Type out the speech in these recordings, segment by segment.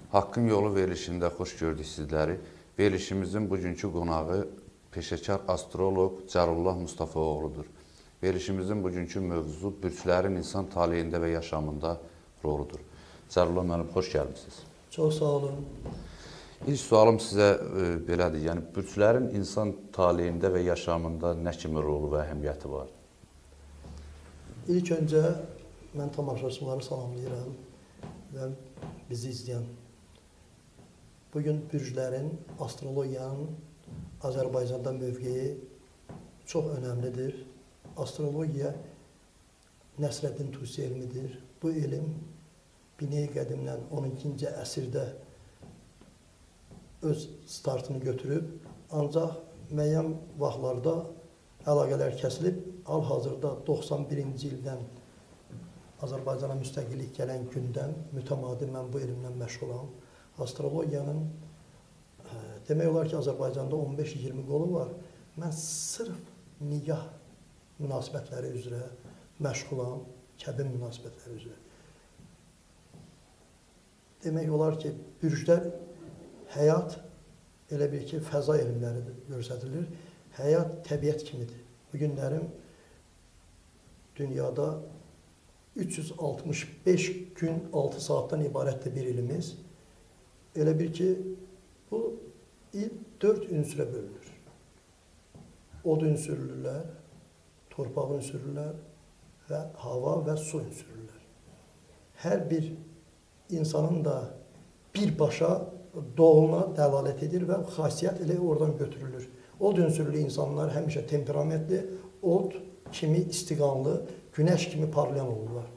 Haqqın Yolu verilişində xoş gördük sizləri. Verilişimizin bugünkü qonağı peşəkar astroloq Cərullah Mustafaoğludur. Verilişimizin bugünkü mövzusu bürclərin insan taleyində və yaşamında roludur. Cərullah müəllim, xoş gəlmisiniz. Çox sağ olun. İlk sualım sizə belədir. Yəni, bürclərin insan taleyində və yaşamında nə kimi rolu və əhəmiyyəti var? İlk öncə mən tamaşaçıları salamlayıram və bizi izləyən. Bugün bürclərin, astrologiyanın Azərbaycanda mövqeyi çox önəmlidir. Astrologiya Nəsrəddin Tusi elmidir. Bu elm Bine-i qədimdən 12-ci əsrdə öz startını götürüb, ancaq müəyyən vaxtlarda əlaqələr kəsilib, hal-hazırda 91-ci ildən Azərbaycana müstəqillik gələn gündən mütəmadi mən bu elmlə məşğulam. Astrologiyanın demək olar ki, Azərbaycanda 15-20 qolu var. Mən sırf nigah münasibətləri üzrə məşğulam, kəbin münasibətləri üzrə. Demək olar ki, bürclər həyat elə bir ki, fəza elmləri göstərilir. Həyat təbiət kimidir. Bu günlərim dünyada 365 gün 6 saatdan ibarətdir bir ilimiz. Elə bir ki, bu il 4 ünsürə bölünür. Od ünsürlülər, torpaq ünsürlülər və hava və su ünsürlülər. Hər bir insanın da birbaşa doğuluna dəlalət edir və xasiyyət elə oradan götürülür. Od ünsürlü insanlar həmişə temperamentli, od kimi istiqanlı, günəş kimi parlayan olurlar.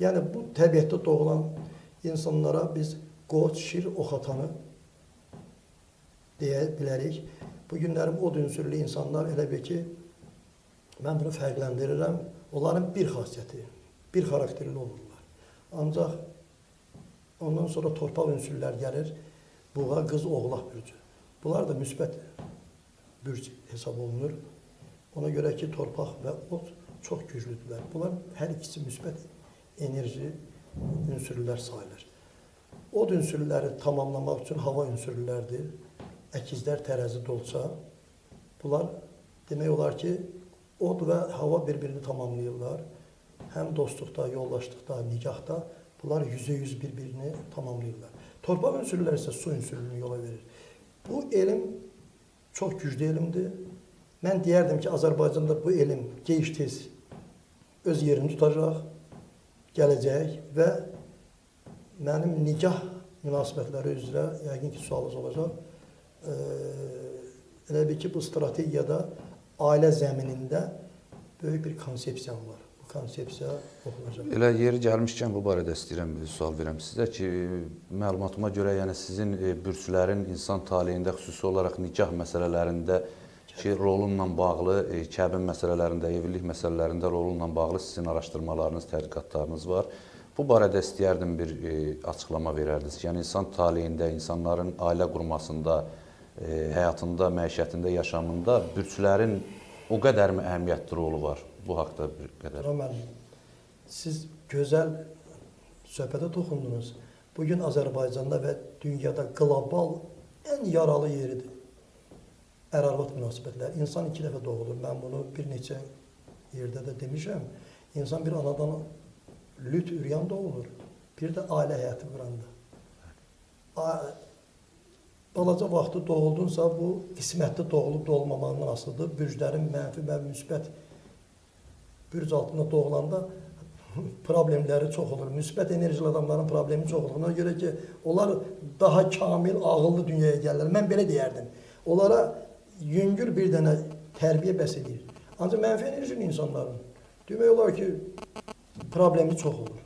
Yəni, bu təbiətdə doğulan insanlara biz qoç, şir, oxatanı deyə bilərik. Bu günlərim od ünsürlü insanlar elə bir ki, mən bunu fərqləndirirəm. Onların bir xasiyyəti, bir xarakterli olurlar. Ancaq ondan sonra torpaq ünsürlər gəlir, buğa, qız, oğlaq bürcü. Bunlar da müsbət bürc hesab olunur. Ona görə ki, torpaq və od çox güclüdürlər. Bunlar hər ikisi müsbət enerji ünsürlər sayılır. Od ünsürləri tamamlamaq üçün hava ünsürlərdir. Əkizlər, tərəzi, dolça. Bunlar demək olar ki, od və hava bir-birini tamamlayırlar. Həm dostluqda, yoldaşlıqda, nigahda bunlar %100 bir-birini tamamlayırlar. Torpaq ünsürləri isə su ünsürlüyünü yola verir. Bu elm çox güclü elmdir. Mən deyərdim ki, Azərbaycanda bu elm gec-tez öz yerini tutacaq, gələcək və mənim nigah münasibətləri üzrə yəqin ki, sualınız olacaq. Elə bir ki, bu strategiyada ailə zəminində böyük bir konsepsiyam var. Bu konsepsiya oxunacaq. Elə yeri gəlmişkən bu barədə istəyirəm bir sual verəm sizə ki, məlumatıma görə yəni sizin bürclərin insan taleyində xüsusi olaraq nikah məsələlərində ki, rolunla bağlı, kəbin məsələlərində, evlilik məsələlərində rolunla bağlı sizin araşdırmalarınız, tədqiqatlarınız var. Bu barədə istəyərdim bir açıqlama verərdiniz. Yəni, insan taleyində, insanların ailə qurmasında, həyatında, məişətində, yaşamında bürclərin o qədərmi əhəmiyyətli rolu var? Bu haqda bir qədər. Siz gözəl söhbətə toxundunuz. Bugün Azərbaycanda və dünyada qlobal ən yaralı yeridir. Ər-arvad münasibətləri. İnsan 2 dəfə doğulur. Mən bunu bir neçə yerdə də demişəm. İnsan bir anadan lüt üryan doğulur. Bir də ailə həyatı quranda. Balaca vaxtı doğuldunsa, bu qismətli doğulub doğulmamağından asılıdır. Bürclərin mənfi və müsbət bürc altında doğulanda problemləri çox olur. Müsbət enerjili adamların problemi çox olur. Ona görə ki, onlar daha kamil, ağıllı dünyaya gəlirlər. Mən belə deyərdim. Onlara yüngül bir dənə tərbiyə bəs edir. Ancaq mənfi enerjili insanların demək olar ki, problemi çox olur.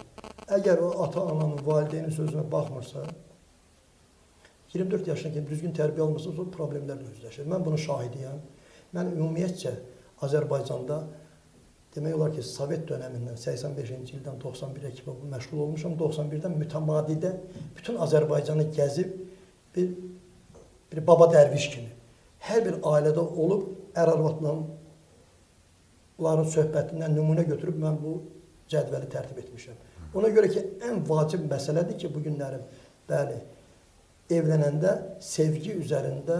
Əgər o ata-ananın, valideynin sözünə baxmırsa, 24 yaşına kimi düzgün tərbiyə almırsa, o problemlərlə üzləşir. Mən bunun şahidiyəm. Mən ümumiyyətcə Azərbaycanda demək olar ki, Sovet dönəmindən 85-ci ildən 91-ə kimi məşğul olmuşam. 91-dən mütəmadidə bütün Azərbaycanı gəzib bir baba dərviş kimi. Hər bir ailədə olub, ər-arvadların söhbətindən nümunə götürüb mən bu cədvəli tərtib etmişəm. Ona görə ki, ən vacib məsələdir ki, bu günlərim, bəli, evlənəndə sevgi üzərində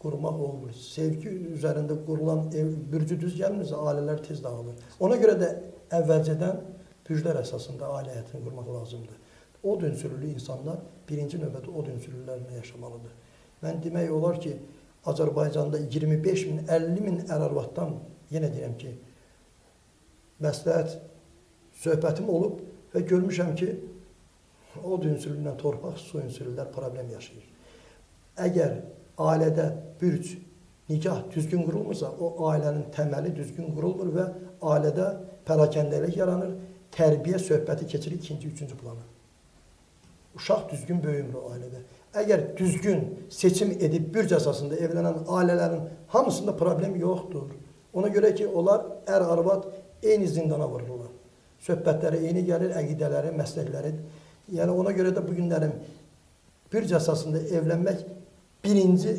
qurmaq olmur. Sevgi üzərində qurulan bürcü düz gəlmirsə, ailələr tez dağılır. Ona görə də əvvəlcədən bürclər əsasında ailə həyatını qurmaq lazımdır. Od ünsürlü insanlar birinci növbədə od ünsürlülərlə yaşamalıdır. Mən demək olar ki, Azərbaycanda 25 min, 50 min ər-arvaddan, yenə deyirəm ki, məsləhət söhbətim olub və görmüşəm ki, od ünsürlüylə torpaq, su ünsürlülər problem yaşayır. Əgər ailədə bürc, nikah düzgün qurulmursa, o ailənin təməli düzgün qurulmur və ailədə pərakəndəlik yaranır, tərbiyə söhbəti keçirir ikinci, üçüncü plana. Uşaq düzgün böyümür o ailədə. Əgər düzgün seçim edib bürc əsasında evlənən ailələrin hamısında problem yoxdur. Ona görə ki, onlar ər-arvad eyni zindana vururlar. Söhbətləri eyni gəlir, əqidələri, məsləkləri. Yəni ona görə də bu günlərin bürc əsasında evlənmək birinci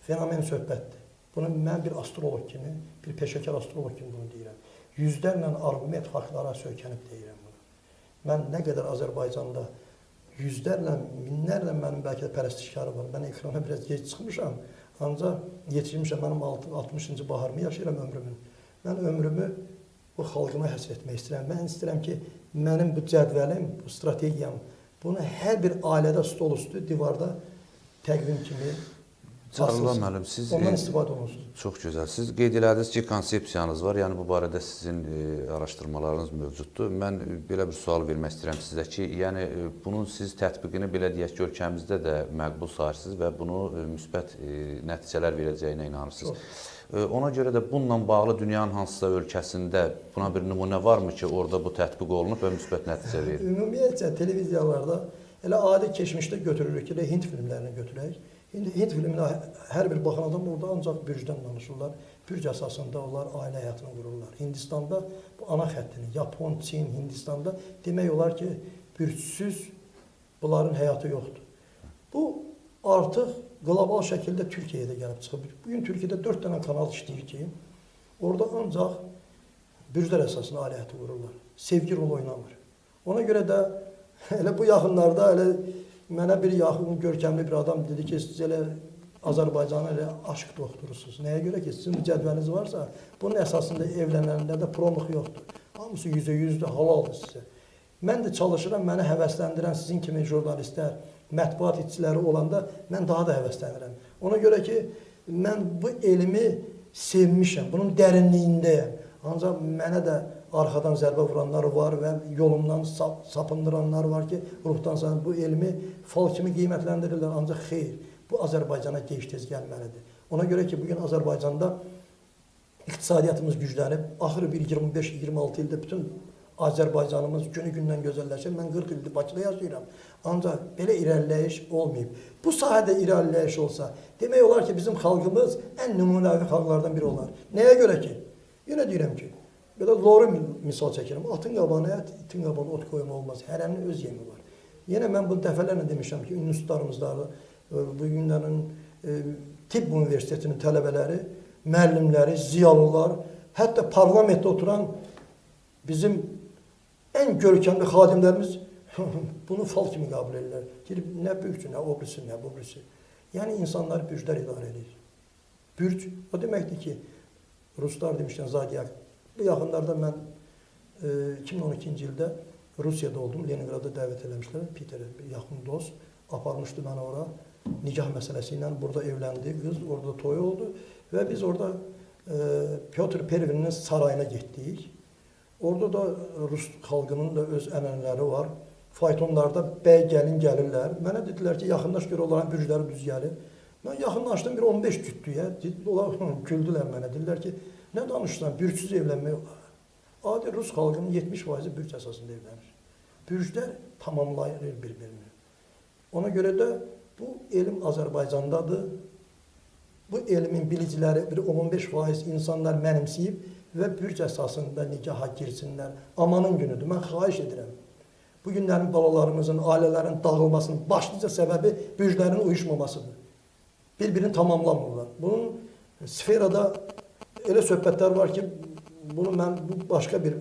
fenomen söhbətdir. Bunu mən bir astroloq kimi, bir peşəkar astroloq kimi bunu deyirəm. Yüzlərlə arqument faktlara söykənib deyirəm bunu. Mən nə qədər Azərbaycanda yüzlərlə, minlərlə mənim bəlkə də pərəstişkarı var. Mən ekrana biraz gec çıxmışam, ancaq yetişmişəm, mənim 60-cı baharımı yaşayıram ömrümün. Mən ömrümü bu xalqıma həsr etmək istəyirəm. Mən istəyirəm ki, mənim bu cədvəlim, bu strategiyam, bunu hər bir ailədə stol üstü, divarda təqvim kimi Cəlal müəllim, siz ondan istifadə olunsun. Çox gözəl. Siz qeyd elədiniz ki, konsepsiyanız var. Yəni bu barədə sizin araşdırmalarınız mövcuddur. Mən belə bir sual vermək istəyirəm sizə ki, yəni bunun siz tətbiqini belə deyək ki, ölkəmizdə də məqbul sayırsınız və bunu müsbət nəticələr verəcəyinə inanırsınız. Ona görə də bununla bağlı dünyanın hansısa ölkəsində buna bir nümunə varmı ki, orada bu tətbiq olunub və müsbət nəticə verir? Ümumiyyətcə televiziyalarda elə adi keçmişdə götürürük ki, Hind filmlərini götürək. Hind filminə hər bir baxan adam orada ancaq bürcdən danışırlar. Bürc əsasında onlar ailə həyatını qururlar. Hindistanda bu ana xəttini, Yapon, Çin, Hindistanda demək olar ki, bürcsüz bunların həyatı yoxdur. Bu artıq qlobal şəkildə Türkiyəyə də gəlib çıxıb. Bugün Türkiyədə 4 dənə kanal işləyir ki, orada ancaq bürclər əsasında ailə həyatı qururlar. Sevgi rolu oynamır. Ona görə də elə bu yaxınlarda elə mənə bir yaxın, görkəmli bir adam dedi ki, siz elə Azərbaycanı elə aşk doktorusunuz. Nəyə görə ki, sizin cədvəliniz varsa, bunun əsasında evlənənlərdə promux yoxdur. Hamısı %100 halaldır sizə. Mən də çalışıram, məni həvəsləndirən sizin kimi jurnalistlər, mətbuat işçiləri olanda mən daha da həvəslənirəm. Ona görə ki, mən bu elmi sevmişəm, bunun dərinliyindəyəm. Ancaq mənə də arxadan zərbə vuranlar var və yolumdan sapındıranlar var ki, ruhdan sana bu elmi fal kimi qiymətləndirirlər. Ancaq xeyr, bu Azərbaycana gec-tez gəlməlidir. Ona görə ki, bugün Azərbaycanda iqtisadiyyatımız güclənib, axırı bir 25-26 ildə bütün Azərbaycanımız günü-gündən gözəlləşir. Mən 40 ildir Bakıda yaşayıram. Ancaq belə irəliləyiş olmayıb. Bu sahədə irəliləyiş olsa, demək olar ki, bizim xalqımız ən nümunəvi xalqlardan biri olar. Nəyə görə ki? Yenə deyirəm ki, belə doğru misal çəkirəm. Atın qabağına ət, itin qabağına ot qoyma olmaz. Hərənin öz yemi var. Yenə mən bunu dəfələrlə demişəm ki, institutlarımızda, bu günlərin tibb universitetinin tələbələri, müəllimləri, ziyalılar, hətta parlamentdə oturan bizim ən görkəmli xadimlərimiz bunu fal kimi qəbul edirlər. Girib, nə bürcü, nə obrisi, nə bubrisi. Yəni, insanları bürclər idarə edir. Bürc, o deməkdir ki, Ruslar demişkən, Zodiak. Bu yaxınlarda mən 2012-ci ildə Rusiyada oldum, Leningrada dəvət eləmişlər, Peter'e bir yaxın dost aparmışdı məni ora. Nikah məsələsi ilə burada evləndi, qız orada toy oldu və biz orada Pyotr Pervinin sarayına getdik. Orada da Rus xalqının da öz ənənələri var. Faytonlarda bəy gəlin gəlirlər. Mənə dedilər ki, yaxınlaş görə onların bürcləri düz gəlir. Mən yaxınlaşdım, bir 15 cütlüyə, onlar güldülər mənə. Dedilər ki, nə danışsan, bürcsüz evlənmək olar. Adi Rus xalqının 70% bürc əsasında evlənir. Bürclər tamamlayır bir-birini. Ona görə də bu elm Azərbaycandadır. Bu elmin biliciləri bir 15% insanlar mənimsəyib və bürc əsasında nikaha girsinlər. Amanın günüdür. Mən xahiş edirəm. Bu günlərin balalarımızın, ailələrin dağılmasının başlıca səbəbi bürclərin uyuşmamasıdır. Bir-birini tamamlamırlar. Bunun sferada elə söhbətlər var ki, bunu mən bu başqa bir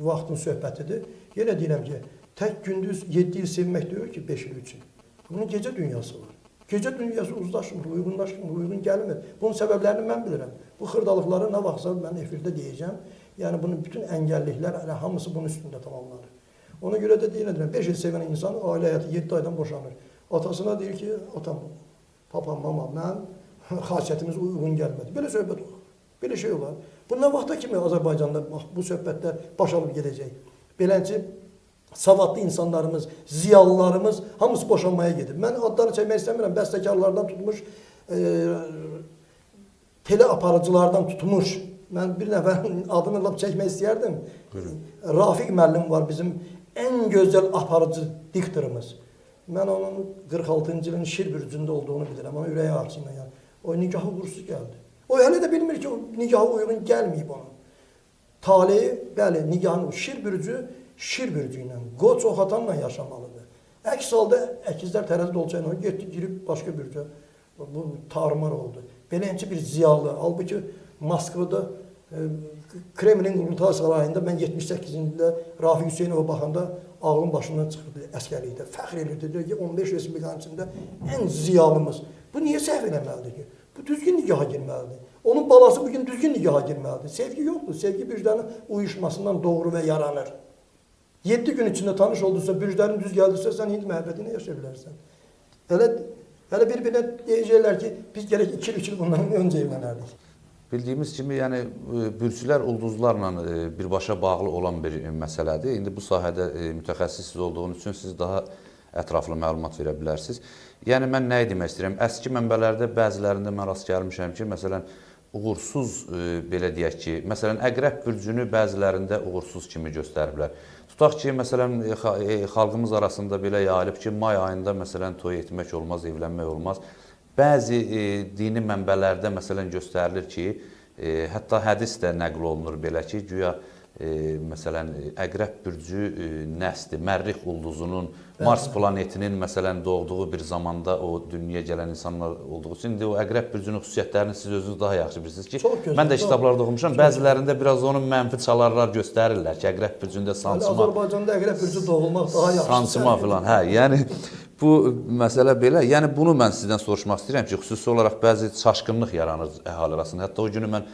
vaxtın söhbətidir. Yenə deyirəm ki, tək gündüz 7 il sevmək deyir ki, 5 il üçün. Bunun gecə dünyası var. Gecə dünyası uzlaşmır, uyğunlaşmır, uyğun gəlmir. Bunun səbəblərini mən bilirəm. Bu xırdalıqları nə vaxtsa mən efirdə deyəcəm. Yəni bunun bütün əngəlliklər, hamısı bunun üstündə tamamlanır. Ona görə də deyirəm, 5 il sevən insan ailə həyatı 7 aydan boşanır. Atasına deyir ki, atam, papam, mama, mən xasiyyətimiz uyğun gəlmədi. Belə söhbət olur. Belə şey olar. Bu nə vaxta kimi Azərbaycanda bu söhbətlər baş alıb gedəcək? Beləncə, savadlı insanlarımız, ziyalılarımız hamısı boşanmaya gedir. Mən adlarını çəkmək istəmirəm. Bəstəkarlardan tutmuş, tele aparıcılardan tutmuş. Mən bir nəfərin adını lap çəkmək istəyərdim. Rafiq müəllim var, bizim ən gözəl aparıcı diktorumuz. Mən onun 46-cı ilin şir bürcündə olduğunu bilirəm. Ona ürəyi ağrısıyla yəni. O nikahı uğursuz gəldi. O hələ də bilmir ki, o nikahı uyğun gəlməyib onun. Taleyi, bəli, nikahın şir bürcü ilə, qoç oxatanla yaşamalıdır. Əks halda əkizlər tərəzi dolca ilə getdi, girib başqa bürcə. Bu tarmar oldu. Beləncə bir ziyalı. Halbuki Moskvada Kremlin Qurultay sarayında mən 78-ci ildə Rafiq Hüseynova baxanda ağlım başından çıxırdı əskərlikdə. Fəxr edirdi, deyir ki, 15 respublikanın içində ən ziyalımız. Bu niyə səhv eləməlidir ki? Bu düzgün nikaha girməlidir. Onun balası bugün düzgün nikaha girməlidir. Sevgi yoxdur. Sevgi bürclərin uyuşmasından doğru və yaranır. 7 gün içində tanış oldusa, bürclərin düz gəldirsə, sən indi məhəbbətini yaşaya bilərsən. Hələ bir-birinə deyəcəklər ki, biz gərək 2-3 il bundan öncə evlənərdik. Bildiyimiz kimi, yəni bürclər ulduzlarla birbaşa bağlı olan bir məsələdir. İndi bu sahədə mütəxəssis olduğunuz üçün siz daha ətraflı məlumat verə bilərsiniz. Yəni mən nə demək istəyirəm? Əski mənbələrdə bəzilərində mən rast gəlmişəm ki, məsələn, uğursuz belə deyək ki, məsələn, Əqrəb bürcünü bəzilərində uğursuz kimi göstəriblər. Tutaq ki, məsələn, xalqımız arasında belə yayılıb ki, may ayında məsələn toy etmək olmaz, evlənmək olmaz. Bəzi dini mənbələrdə məsələn göstərilir ki, hətta hədis də nəql olunur belə ki, güya məsələn Əqrəb bürcü nəsli, Mərrix ulduzunun, Mars planetinin məsələn doğduğu bir zamanda o dünyaya gələn insanlar olduğu üçün indi o Əqrəb bürcünün xüsusiyyətlərini siz özünüz daha yaxşı bilirsiniz ki, mən də kitablarda oxumuşam, bəzilərində biraz onun mənfi çalarlar göstərirlər ki, Əqrəb bürcündə sancma. Azərbaycanda Əqrəb bürcü doğulmaq daha yaxşı. Sancma filan, hə, yəni bu məsələ belə. Yəni bunu mən sizdən soruşmaq istəyirəm ki, xüsusi olaraq bəzi çaşqınlıq yaranır əhali arasında. Hətta o günü mən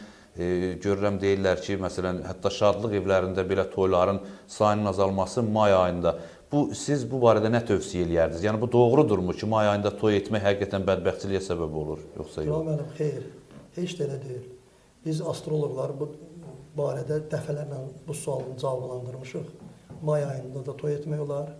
görürəm deyirlər ki, məsələn, hətta şadlıq evlərində belə toyların sayının azalması may ayında. Siz bu barədə nə tövsiyə eləyərdiniz? Yəni bu doğrudurmu ki, may ayında toy etmək həqiqətən bədbəxtçiliyə səbəb olur, yoxsa yox? Yox, mənim, xeyr. Heç də elə deyil. Biz astroloqlar bu barədə dəfələrlə bu sualını cavablandırmışıq. May ayında da toy etmək olar.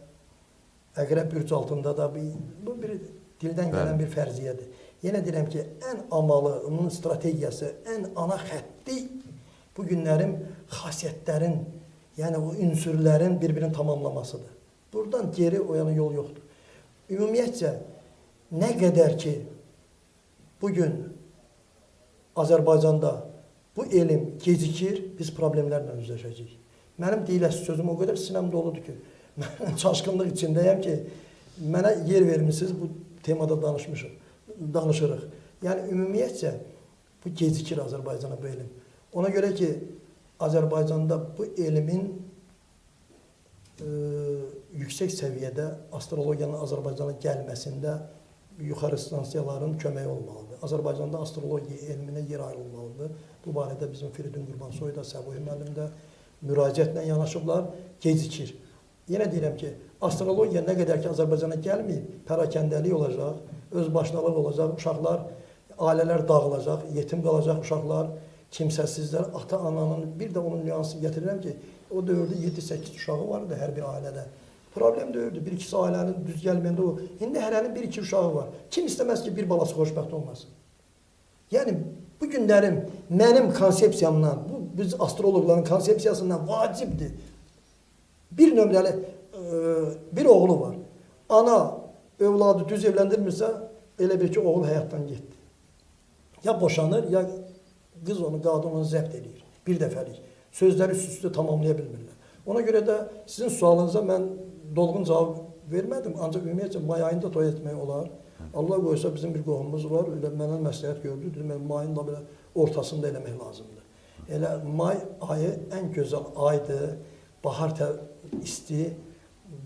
Əqrəb bürc altında da bu bir dildən gələn bir fərziyyədir. Yenə deyirəm ki, ən amalı, onun strategiyası, ən ana xətti bu günlərin xasiyyətlərin, yəni o ünsürlərin bir-birini tamamlamasıdır. Buradan geri o yana yol yoxdur. Ümumiyyətcə, nə qədər ki, bugün Azərbaycanda bu elm gecikir, biz problemlərlə üzləşəcəyik. Mənim deyiləsi sözüm o qədər sinəm doludur ki, mən çaşqınlıq içindəyəm ki, mənə yer vermişsiniz, bu temada danışırıq. Yəni, ümumiyyətcə, bu gecikir Azərbaycana bu elm. Ona görə ki, Azərbaycanda bu elmin yüksək səviyyədə astrologiyanın Azərbaycana gəlməsində yuxarı instansiyaların köməyi olmalıdır. Azərbaycanda astrologiya elminə yer ayrılmalıdır. Bu barədə bizim Firidun Qurbansoy da, Səbuhi müəllim də müraciətlə yanaşıblar, gecikir. Yenə deyirəm ki, astrologiya nə qədər ki Azərbaycana gəlməyib, pərakəndəlik olacaq, özbaşınalıq olacaq, uşaqlar, ailələr dağılacaq, yetim qalacaq uşaqlar, kimsəsizlər, ata-ananın, bir də onun nüansını gətirirəm ki, o dövrdə 7-8 uşağı vardı hər bir ailədə. Problem dövrdə, bir-ikisi ailənin düz gəlməyəndə o, indi hərənin 1-2 uşağı var. Kim istəməz ki, bir balası xoşbəxt olmasın? Yəni, bu günlərin mənim konsepsiyamdan, biz astroloqların konsepsiyasından vacibdir. Bir nömrəli, bir oğlu var. Ana övladı düz evləndirmirsə, elə bir ki, oğul həyatdan getdi. Ya boşanır, ya qız onu, qadın onu zəbt edir. Bir dəfəlik. Sözləri üst-üstə tamamlaya bilmirlər. Ona görə də sizin sualınıza mən dolğun cavab vermədim. Ancaq ümumiyyətcə may ayında toy etmək olar. Allah qoysa bizim bir qohumumuz var, elə mənə məsləhət gördü. Dedim, mayın da belə ortasında eləmək lazımdır. Elə may ayı ən gözəl aydır. Bahar isti,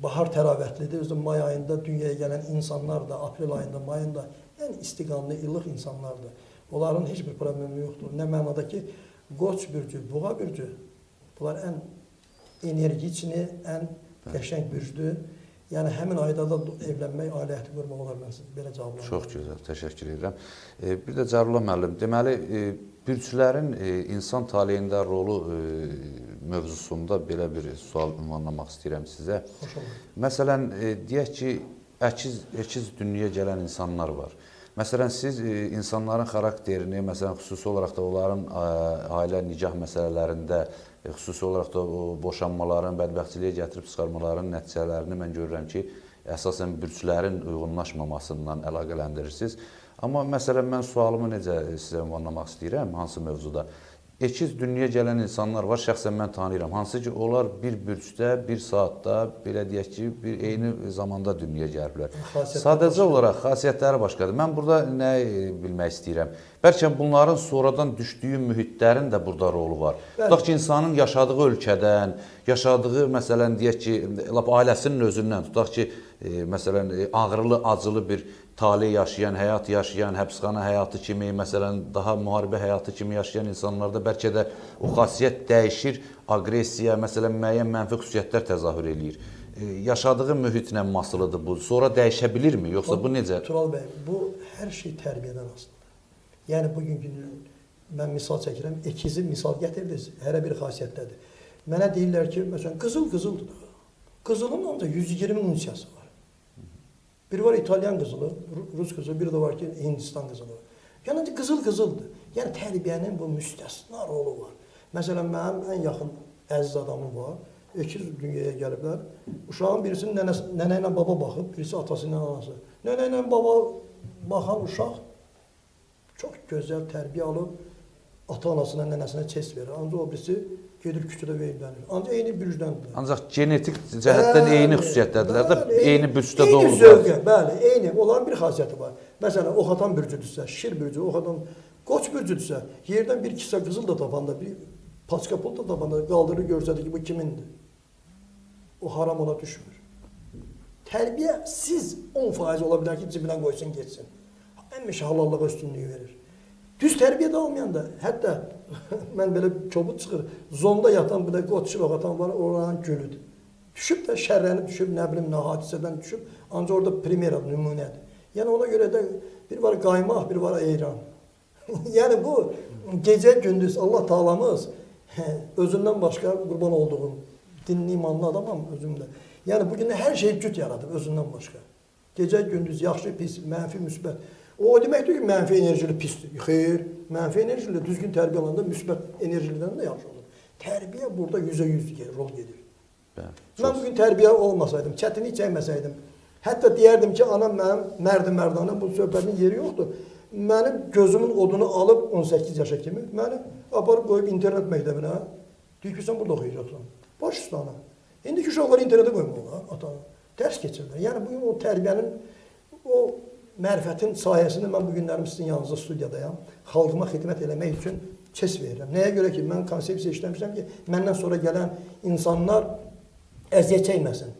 bahar təravətlidir. Özü may ayında dünyaya gələn insanlar da, aprel ayında, may ayında ən istiqamlı, ilıq insanlardır. Onların heç bir problemi yoxdur. Nə mənada ki, Qoç bürcü, Buğa bürcü, bunlar ən enerjikini, ən qəşəng bürcdür. Yəni həmin ayda da evlənmək, ailə həyatı qurmaq olar mən sizə belə cavablarım. Çox gözəl, təşəkkür edirəm. Bir də Cəlilullah müəllim, deməli bürclərin insan taleyində rolu mövzusunda belə bir sual ünvanlamaq istəyirəm sizə. Xoş olur. Məsələn, deyək ki, əkiz dünyaya gələn insanlar var. Məsələn, siz insanların xarakterini, məsələn, xüsusi olaraq da onların ailə, nikah məsələlərində, xüsusi olaraq da o boşanmaların, bədbəxtçiliyə gətirib çıxarmaların nəticələrini mən görürəm ki, əsasən bürclərin uyğunlaşmamasından əlaqələndirirsiniz. Amma məsələn, mən sualımı necə sizə ünvanlamaq istəyirəm, hansı mövzuda? Əkiz dünyaya gələn insanlar var, şəxsən mən tanıyıram. Hansı ki, onlar bir bürcdə, bir saatda, belə deyək ki, eyni zamanda dünyaya gəliblər. Sadəcə olaraq xasiyyətləri başqadır. Mən burada nə bilmək istəyirəm? Bəlkə bunların sonradan düşdüyü mühitlərin də burada rolu var. Tutaq ki, insanın yaşadığı ölkədən, yaşadığı, məsələn, deyək ki, ailəsinin özündən, tutaq ki, məsələn, ağrılı, acılı bir talih yaşayan, həyat yaşayan, həbsxana həyatı kimi, məsələn, daha müharibə həyatı kimi yaşayan insanlarda bəlkə də o xasiyyət dəyişir, aqressiya, məsələn, müəyyən mənfi xüsusiyyətlər təzahür eləyir. Yaşadığı mühitlə asılıdır bu. Sonra dəyişə bilirmi? Yoxsa bu necə? Tural bəy, bu hər şey tərbiyədən asılıdır. Yəni, bugünkü mən misal çəkirəm, əkizi misal gətirdiniz, hərə bir xasiyyətdədir. Mənə deyirlər ki, məsələn, qızıl qızıldır da. Qızılın ancaq 120 unsiyası var. Biri var İtalyan qızılı, Rus qızılı, biri də var ki, Hindistan qızılı. Yəni, qızıl qızıldır. Yəni, tərbiyənin bu müstəsna rolu var. Məsələn, mənim ən yaxın əziz adamım var. İkiz dünyaya gəliblər. Uşağın birisinin nənə ilə baba baxıb, birisi atası ilə anası. Nənə ilə baba baxan uşaq çox gözəl tərbiyə alıb, ata-anasına, nənəsinə çest verir. Ancaq o birisi gedir küçüdə veylənir. Ancaq eyni bürcdəndirlər. Ancaq genetik cəhətdən eyni xüsusiyyətdədirlər də, eyni bürcdə doğulurlar. Eyni zövqə, bəli, eyni. Onların bir xasiyyəti var. Məsələn, oxatan bürcüdürsə, şir bürcü, oxatan qoç bürcüdürsə, yerdən bir kisə qızıl da tapanda, bir paçka pul da tapanda qaldırır, görsədir ki, bu kimindir? O haram ona düşmür. Tərbiyə siz 10% ola bilər ki, cibinə qoysun, geçsin. Həmişə halallığa üstünlüyü verir. Düz tərbiyə də olmayan da, hətta mən belə kobud çıxır, zonda yatan bir də qoççu oxatan var, oranın gölüdür. Düşüb də şərrəni düşüb, nə bilim, nə hadisədən düşüb, ancaq orada primera, nümunədir. Yəni ona görə də bir var qaymaq, bir var eyran. Yəni bu gecə gündüz Allah Taalamız özündən başqa qurban olduğum dinli imanlı adamam özümdə. Yəni bugün hər şeyi cüt yaradıb özündən başqa. Gecə gündüz yaxşı, pis, mənfi, müsbət. O deməkdir ki, mənfi enerjili pisdir. Xeyr, mənfi enerjili düzgün tərbiyə alanda müsbət enerjilidən də yaxşı olur. Tərbiyə burada 100% rol gedir. Mən bugün tərbiyə olmasaydım, çətinlik çəkməsəydim, hətta deyərdim ki, anam mənim mərdi-mərdanə, bu söhbətin yeri yoxdur. Mənim gözümün odunu alıb 18 yaşa kimi, məni aparıb qoyub internet məktəbinə, deyir ki, sən burada oxuyacaqsan. Baş üstə ana. İndiki uşaqları internetə qoymalılar, atanı. Dərs keçirlər. Yəni, bugün o tərbiyənin, o mərifətin sayəsində mən bugünlərim sizin yanınızda studiyadayam. Xalqıma xidmət eləmək üçün kes verirəm. Nəyə görə ki, mən konsepsiya işləmişəm ki, məndən sonra gələn insanlar əziyyət çəkməsin.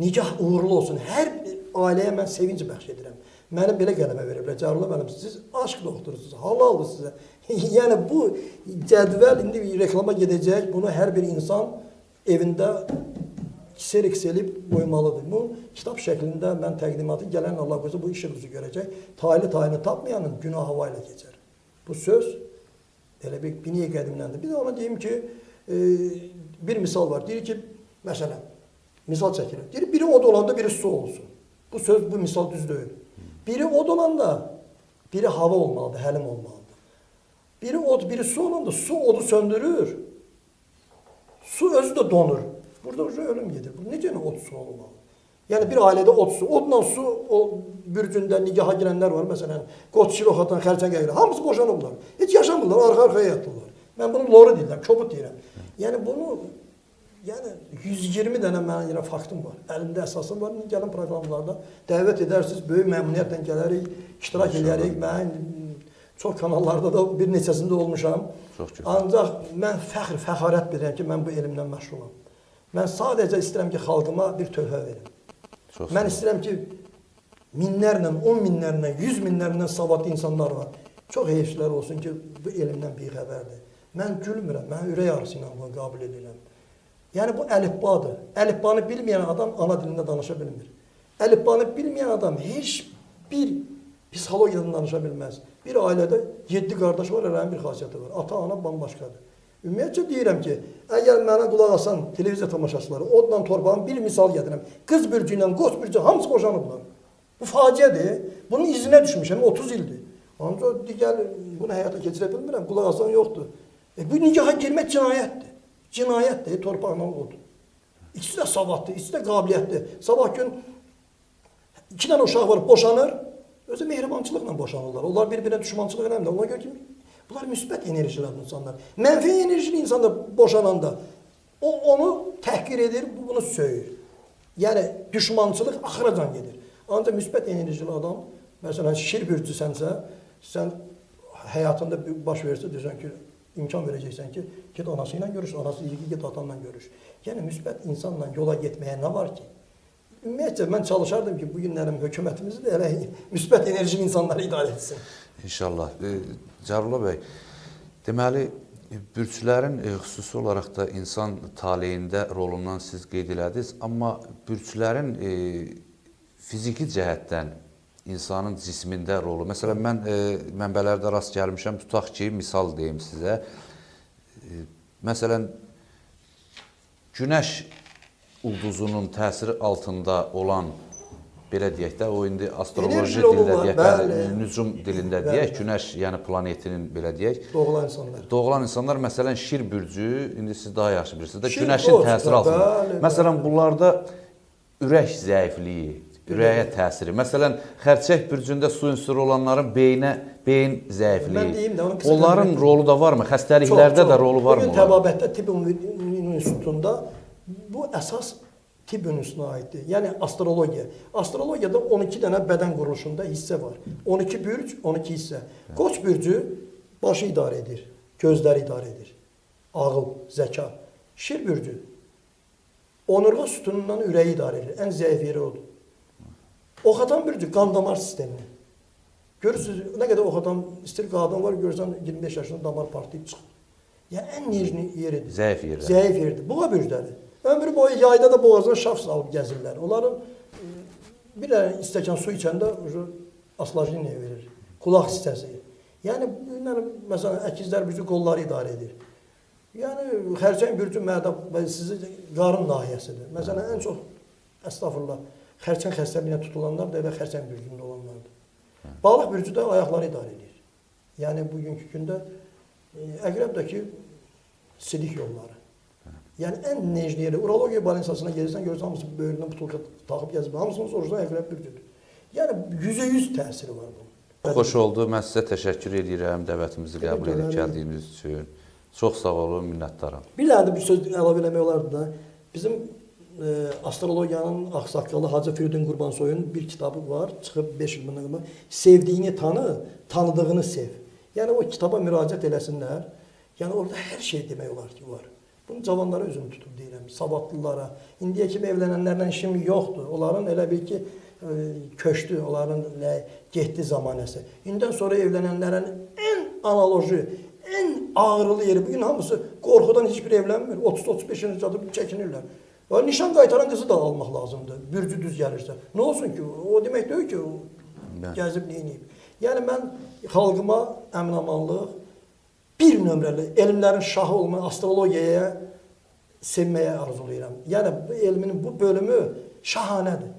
Nikah uğurlu olsun. Hər ailəyə mən sevinci bəxş edirəm. Məni belə qələmə veriblər. Cəlilullah müəllim, siz aşk doktorusunuz, halaldır sizə. Yəni bu cədvəl indi reklama gedəcək. Bunu hər bir insan evində kiselib qoymalıdır. Bu kitab şəklində mən təqdimatı gələn Allah qoysa bu işimizi görəcək. Tayını tapmayanın günah hava ilə keçər. Bu söz elə bir biniyə qədimdəndir. Bir də ona deyim ki, bir misal var. Deyir ki, məsələn, misal çəkilir. Deyir, biri od olanda biri su olsun. Bu söz, bu misal düz deyil. Biri od olanda biri hava olmalıdır, həlim olmalıdır. Biri od, biri su olanda su odu söndürür. Su özü də donur. Burada ölüm gedir. Bu necə od su olmalı? Yəni bir ailədə od su, odla su o bürcündə nigaha girənlər var. Məsələn, qoççil oxatan, xərçəng əyri. Hamısı boşanıblar. Heç yaşamırlar, arxa-arxaya yatırlar. Mən bunu loru deyirəm, kobud deyirəm. Yəni bunu 120 dənə mənim faktım var. Əlimdə əsasım var. Gəlin proqramlarda dəvət edərsiniz, böyük məmnuniyyətlə gələrik, iştirak edərik. Mən çox kanallarda da bir neçəsində olmuşam. Ancaq mən fəxarət bilirəm ki, mən bu elmdən məşğulam. Mən sadəcə istəyirəm ki, xalqıma bir töhfə verim. Çox Mən istəyirəm ki, minlərlə, 10 minlərlə, 100 minlərlə savadlı insanlar var. Çox heyfçilər olsun ki, bu elmdən bixəbərdir. Mən gülmürəm, mən ürək ağrısı ilə bunu qəbul edirəm. Yəni bu əlifbadır. Əlifbanı bilməyən adam ana dilində danışa bilmir. Əlifbanı bilməyən adam heç bir psixologiyadan danışa bilməz. Bir ailədə 7 qardaş var, hərənin bir xasiyyəti var. Ata, ana bambaşqadır. Ümumiyyətcə deyirəm ki, əgər mənə qulaq asan televiziya tamaşaçıları, odla torpağın bir misal gətirəm. Qız bürcü ilə qoç bürcü hamısı boşanıblar. Bu faciədir. Bunun izinə düşmüşəm 30 ildir. Ancaq digər bunu həyata keçirə bilmirəm, qulaq asan yoxdur. Bu nigaha girmək cinayətdir. Cinayətdir, torpaqla od. İkisi də savaddır, ikisi də qabiliyyətdir. Sabah gün 2 dənə uşaq var, boşanır, özü mehribançılıqla boşanırlar. Onlar bir-birinə düşmançılıq eləmirlər. Ona görə ki, bunlar müsbət enerjili insanlar. Mənfi enerjili insanlar boşananda o onu təhqir edir, bunu söyür. Yəni düşmançılıq axıracan gedir. Ancaq müsbət enerjili adam, məsələn, şir bürcüsənsə, sən həyatında baş versə deyirsən ki, imkan verəcəksən ki, get anası ilə görüş, anası iyi ki, get atanla görüş. Yəni müsbət insanla yola getməyə nə var ki? Ümumiyyətcə mən çalışardım ki, bu günlərim hökumətimizi də elə müsbət enerjili insanları idarə etsin. İnşallah. Cəlal bəy, deməli, bürclərin xüsusi olaraq da insan taleyində rolundan siz qeyd elədiniz, amma bürclərin fiziki cəhətdən insanın cismində rolu. Məsələn, mən mənbələrdə rast gəlmişəm, tutaq ki, misal deyim sizə. Məsələn, günəş ulduzunun təsiri altında olan, belə deyək də, o indi astroloji dilində deyək, nücum dilində deyək, günəş, yəni planetinin belə deyək. Doğulan insanlar. Doğulan insanlar, məsələn, şir bürcü, indi siz daha yaxşı bilirsiniz də, günəşin təsiri altında. Məsələn, bunlarda ürək zəifliyi, ürəyə təsiri. Məsələn, xərçək bürcündə su ünsürü olanların beyin zəifliyi. Onların rolu da varmı? Xəstəliklərdə də rolu varmı? Bugün təbabətdə tibb institutunda bu əsas tibb institutuna aiddir. Yəni astrologiya. Astrologiyada 12 dənə bədən quruluşunda hissə var. 12 bürc, 12 hissə. Qoç bürcü başı idarə edir, gözləri idarə edir. Ağıl, zəka. Şir bürcü onurğa sütunundan ürəyi idarə edir. Ən zəif yeri odur. Oxatan bürcü qan damar sistemini. Görürsünüz, nə qədər oxatan istir qadın var, görürsən 25 yaşında damar partlayıb çıxır. Yəni ən necni yeridir. Zəif yerdir. Zəif yerdir. Boğa bürcləri. Ömrü boyu yayda da boğazına şaf salıb gəzirlər. Onların bir dənə istəkan su içəndə aslajliniya verir. Qulaq hissəsi. Yəni, məsələn, əkizlər bürcü qolları idarə edir. Yəni, xərçəng bürcü mədə sizi qarın nahiyəsidir. Məsələn, ən çox, əstağfurullah, xərçəng xəstəliyinə tutulanlar da elə xərçəng bürcündə olanlardır. Balıq bürcü də ayaqları idarə edir. Yəni, bugünkü gündə əqrəbdəki silik yolları. Yəni, ən necli yeri, urologiya balinsasına gelirsən, görürsən, hamısı böyründən butulka taxıb gəzib, hamısını soruşsan əqrəb bürcüdür. Yəni, %100 təsiri var bunun. Xoş oldu. Mən sizə təşəkkür edirəm dəvətimizi qəbul edib gəldiyiniz üçün. Çox sağ olun, minnətdaram. Bir dənə də bir söz əlavə eləmək olardı da. Bizim astrologiyanın ağsaqqalı Hacı Firidun Qurbansoyun bir kitabı var, çıxıb 5 il bundan qabaq. Sevdiyini tanı, tanıdığını sev. Yəni, o kitaba müraciət eləsinlər. Yəni, orada hər şey demək olar ki, var. Bunu cavanlara özüm tutub deyirəm, savadlılara. İndiyə kimi evlənənlərlə işim yoxdur. Onların elə bil ki, köçdü, onların getdi zamanəsi. İndən sonra evlənənlərin ən analoji, ən ağrılı yeri, bugün hamısı qorxudan heç bir evlənmir. 30-35 cadıb çəkinirlər. Nişan qaytaran qızı da almaq lazımdır, bürcü düz gəlirsə. Nə olsun ki, o demək deyil ki, gəzib neyiniyib. Yəni, mən xalqıma əmin-amanlıq, bir nömrəli elmlərin şahı olmayan astrologiyaya sevməyə arzulayıram. Yəni, bu elmin bu bölümü şahanədir.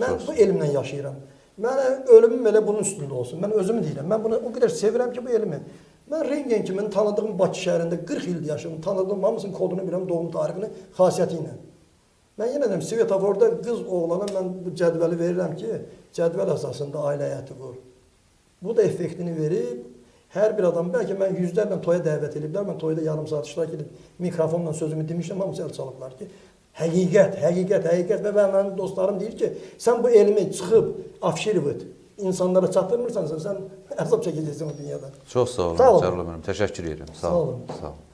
Mən bu elmlə yaşayıram. Mənə ölümüm elə bunun üstündə olsun. Mən özümü deyirəm. Mən bunu o qədər sevirəm ki, bu elmi. Mən Rengen kimi tanıdığım Bakı şəhərində 40 il yaşadım. Tanıdığım hamısının kodunu bilirəm, doğum tarixini, xasiyyəti ilə. Mən yenə deyim, Svetoforda qız oğlana mən bu cədvəli verirəm ki, cədvəl əsasında ailə həyatı qur. Bu da effektini verib, hər bir adam, bəlkə mən yüzlərlə toya dəvət ediblər, mən toyda yarım saat iştirak edib, mikrofonla sözümü demişdim, hamısı əl çalıblar ki, həqiqət və mənim dostlarım deyir ki, sən bu elmi çıxıb, afşirvıt, insanlara çatdırmırsansa, sən əzab çəkəcəksən o dünyada. Çox sağ olun, Cəlal müəllim, təşəkkür edirəm. Sağ olun. Sağ olun.